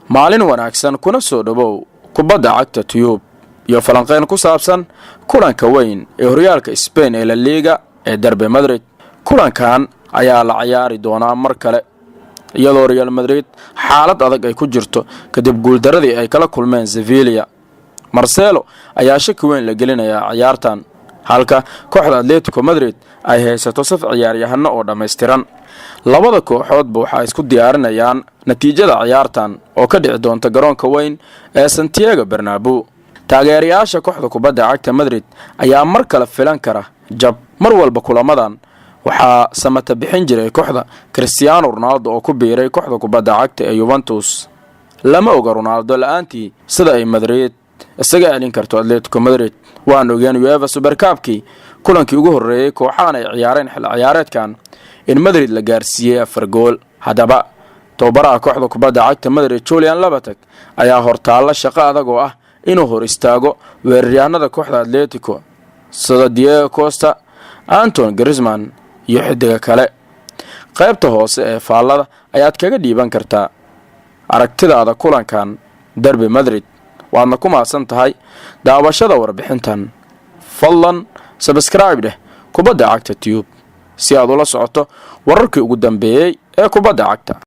maalin wanaagsan kuna soo dhawow kubadda cagta tiyuub iyo falanqeyn ku saabsan kulanka weyn ee horyaalka Spain ee La Liga ee darbe Madrid. Kulankan ayaa la ciyaari doonaa mar kale iyadoo Real Madrid xaalad adag ay ku jirto kadib guuldaradii ay kala kulmeen Sevilla. Marcelo ayaa shaki weyn la gelinayaa ciyaartan halka kooxda Atletico Madrid ay haysato saf ciyaaryahano oo dhameystiran. Labada kooxoodba waxa isku diyaarinayaan natiijada ciyaartan oo ka dhici doonta garoonka weyn ee Santiago Bernabeu. Taageerayaasha kooxda kubadda cagta Madrid ayaa mar kale filan kara jab mar walba kulamadan waxa samata bixin jiray kooxda Cristiano Ronaldo oo ku biiray kooxda kubadda cagta ee Juventus. Lama oga Ronaldo la'aantii sida ay Madrid isaga celin karto Atletico Madrid. waan ogaan UEFA Super Cup-kii kulankii ugu horeeyay kooxahan ay ciyaareen xil ciyaareedkan in Madrid la gaarsiiyay 4 gool. Hadaba tababaraha kooxda kubadda cagta Madrid Julian Lopetegui ayaa hortaala shaqo adag oo ah inuu hor istaago weeraryahanada kooxda Atletico sida Diego Costa, Antoine Griezmann iyo xidiga kale. qaybta hoose ee faallada ayaad kaga dhiiban kartaa aragtidaada kulankan darbe Madrid. waadna ku maasan tahay daawashada warbixintan. Fadlan subscribe dheh Kubadda Cagta Tube si aad ula socoto wararkii ugu dambeeyay ee kubadda cagta.